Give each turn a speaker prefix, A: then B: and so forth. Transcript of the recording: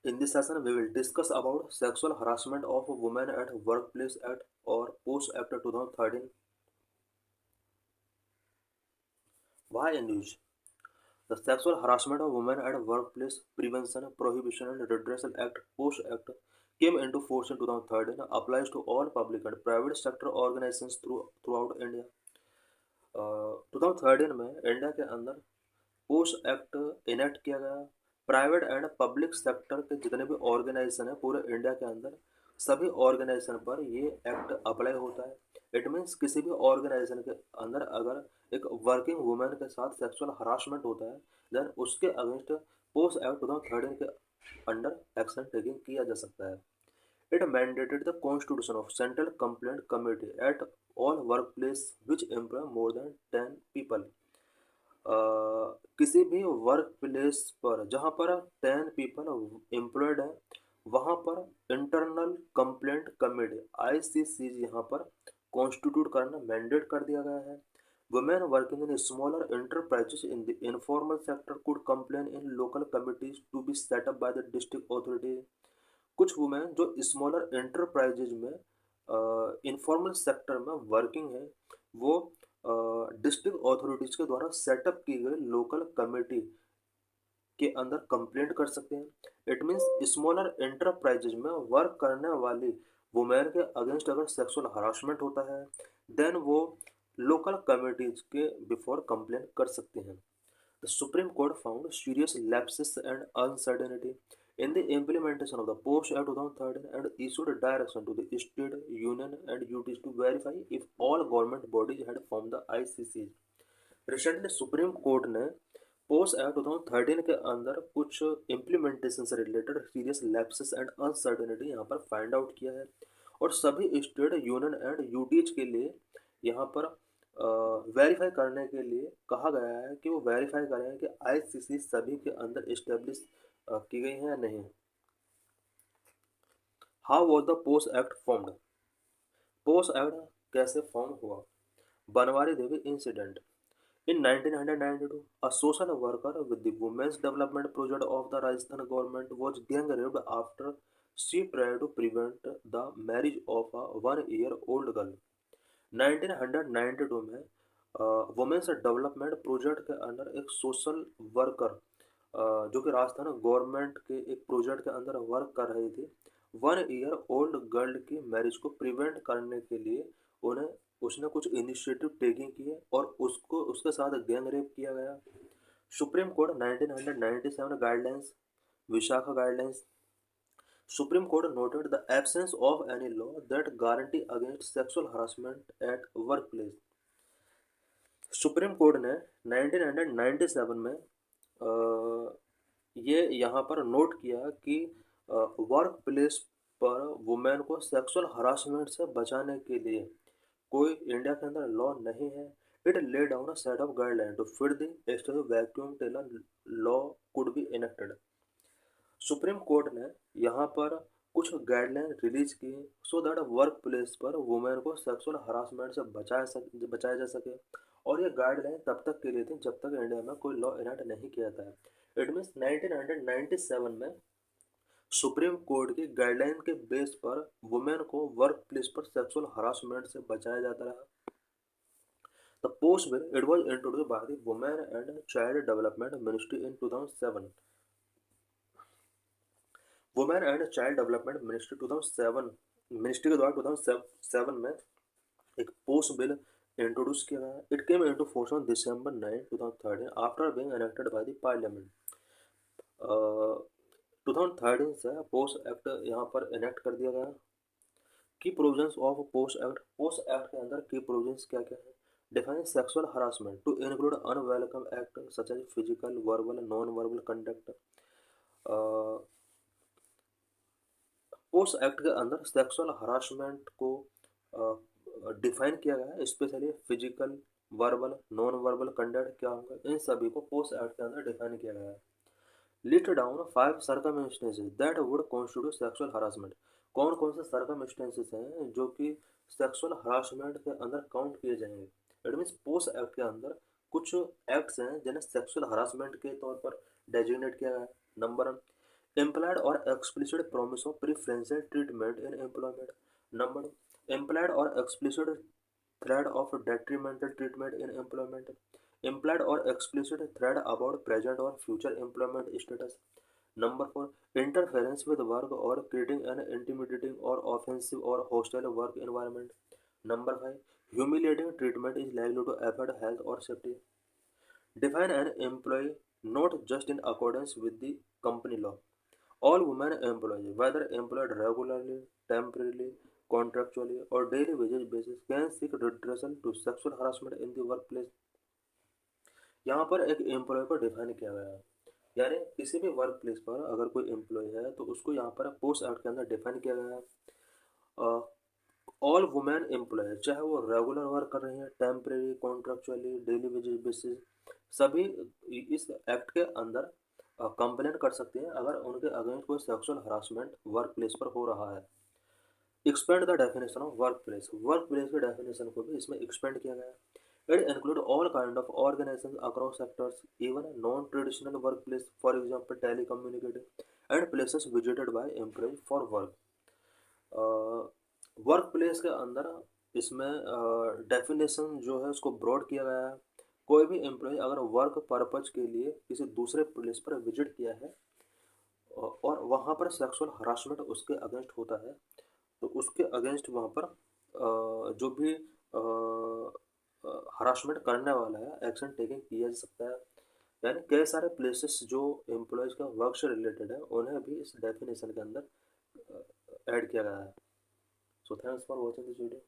A: In this session, we will discuss about sexual harassment of women at workplace act or post act 2013. Why and use? The Sexual Harassment of Women at Workplace Prevention, Prohibition and Redressal Act post act came into force in 2013. Applies to all public and private sector organizations throughout India. 2013 में India के अंदर post act enact किया गया। Private and public sector के जितने भी organisation है पूरे इंडिया के अंदर, सभी ऑर्गेनाइजेशन पर ये एक्ट अप्लाई होता है। इट मीन्स किसी भी ऑर्गेनाइजेशन के अंदर अगर एक वर्किंग वुमेन के साथ सेक्सुअल हरासमेंट होता है, देन उसके अगेंस्ट पोस्ट एक्ट 2013 के अंडर एक्शन टेकिंग किया जा सकता है। It mandated the constitution of Central Complaint Committee at all workplace which employ more than 10 people. किसी भी वर्क प्लेस पर जहाँ पर 10 पीपल एम्प्लॉयड हैं वहाँ पर इंटरनल कंप्लेंट कमेटी ICC यहाँ पर कॉन्स्टिट्यूट करना मैंडेट कर दिया गया है। Women working in smaller enterprises in the informal sector could complain in local committees to be set up by the district authority। कुछ वुमेन जो स्मॉलर एंटरप्राइजेज में इनफॉर्मल सेक्टर में वर्किंग है वो डिस्ट्रिक्ट अथॉरिटीज के द्वारा सेटअप की गई लोकल कमेटी के अंदर कंप्लेंट कर सकते हैं। इट मीन्स स्मॉलर एंटरप्राइजेज में वर्क करने वाली वुमेन के अगेंस्ट अगर सेक्सुअल हरासमेंट होता है देन वो लोकल कमेटीज के बिफोर कंप्लेंट कर सकते हैं। The Supreme Court found serious lapses and uncertainty in the implementation of the Post Act 2013 and issued a direction to the state, union and UTs to verify if all government bodies had formed the ICC। Recently, Supreme Court ने post act 2013 के अंदर कुछ implementation से related serious lapses and uncertainty यहाँ पर find out किया है और सभी स्टेट, यूनियन एंड यूटीज के लिए यहाँ पर वेरीफाई करने के लिए कहा गया है कि वो वेरीफाई करें कि ICC सभी के अंदर इस्टेब्लिश की गई है या नहीं। How was the post act formed? Post act कैसे फॉर्म हुआ? बनवारी देवी incident. In 1992, a social worker with the Women's Development Project of the Rajasthan government was gang raped after she tried to prevent the marriage of a 1-year-old girl। 1992 में women's development project के अंदर एक social worker जो कि Rajasthan government के एक project के अंदर वर्क कर रही थी, 1-year-old गर्ल की मैरिज को प्रिवेंट करने के लिए उन्हें उसने कुछ इनिशिएटिव टेकिंग किए और उसको उसके साथ गैंग रेप किया गया। Supreme court 1997 guidelines, Vishakha guidelines. Supreme court noted the absence of any law that guarantee against sexual harassment at work place. Supreme court ने 1997 में ये यहाँ पर नोट किया कि वर्क प्लेस पर वुमेन को सेक्सुअल हरासमेंट से बचाने के लिए कोई इंडिया के अंदर लॉ नहीं है। It lay down a set of guideline to fit the extensive vacuum till a law could be enacted. Supreme court ने यहाँ पर कुछ गाइडलाइन रिलीज की सो दैट वर्क प्लेस पर वुमेन को सेक्सुअल हरासमेंट से बचाया जा सके और ये गाइडलाइन तब तक के लिए थी जब तक इंडिया में कोई लॉ इनेक्ट नहीं किया था। इट मीन्स 1997 में सुप्रीम कोर्ट की गाइडलाइन के बेस पर वुमेन को वर्क प्लेस पर सेक्सुअल हरासमेंट से बचाया जाता रहा। The post bill it was introduced by the women and child development ministry in 2007। Women and child development ministry 2007 ministry के द्वारा 2007 में एक पोस्ट बिल इंट्रोड्यूस किया गया। It came into force on December 9, 2013 after being enacted by the parliament. 2013 से post act यहाँ पर enact कर दिया गया। की प्रोविजंस ऑफ पोस्ट एक्ट के अंदर की प्रोविजंस क्या क्या है? Define sexual harassment to include unwelcome act such as physical, verbal, non verbal conduct. Post act के अंदर सेक्सुअल हरासमेंट को डिफाइन किया गया है, specially physical, verbal, non verbal conduct क्या होगा, इन सभी को पोस्ट एक्ट के अंदर डिफाइन किया गया है। List down 5 circumstances that would constitute sexual harassment. कौन कौन से सर्कमस्टेंसेस हैं जो कि सेक्सुअल हरासमेंट के अंदर काउंट किए जाएंगे? इट मीन्स पोस्ट एक्ट के अंदर कुछ एक्ट्स हैं जिन्हें सेक्सुअल हरासमेंट के तौर पर डेजिग्नेट किया गया है। Number 1, implied or explicit promise of preferential treatment in employment. Number two, implied or explicit threat of detrimental treatment in employment. Implied or explicit threat about present or future employment status. Number four, interference with work or creating an intimidating or offensive or hostile work environment. Number five, humiliating treatment is likely to affect health or safety. Define an employee not just in accordance with the company law. All women employees, whether employed regularly, temporarily, contractually, or daily wage basis, can seek redressal to sexual harassment in the workplace. यहाँ पर एक employ को define किया गया है, यानी किसी भी वर्क प्लेस पर अगर कोई एम्प्लॉय है तो उसको यहाँ पर पोस्ट एक्ट के अंदर डिफाइन किया गया है। ऑल वुमेन एम्प्लॉय, चाहे वो रेगुलर वर्क कर रही हैं, टेम्परेरी, कॉन्ट्रेक्चुअली, डेली वेजेस बेसिस, सभी इस एक्ट के अंदर कंप्लेंट कर सकते हैं अगर उनके अगेंस्ट कोई सेक्सुअल हरासमेंट वर्क प्लेस पर हो रहा है। Expand the definition of work place, work place के डेफिनेशन को भी इसमें एक्सपेंड किया गया है। It includes all kind of organizations across sectors, even non-traditional workplace, for example, telecommunicating and places visited by employees for work. Work place के अंदर इसमें डेफिनेशन जो है उसको ब्रॉड किया गया है। कोई भी एम्प्लॉय अगर वर्क पर्पज के लिए किसी दूसरे प्लेस पर विजिट किया है और वहाँ पर सेक्सुअल हरासमेंट उसके अगेंस्ट होता है तो उसके अगेंस्ट वहाँ पर जो भी हरासमेंट करने वाला है एक्शन टेकिंग किया जा सकता है। यानी कई सारे प्लेसेस जो एम्प्लॉयज़ का वर्क से रिलेटेड है उन्हें भी इस डेफिनेशन के अंदर ऐड किया गया है। So thanks for watching this video.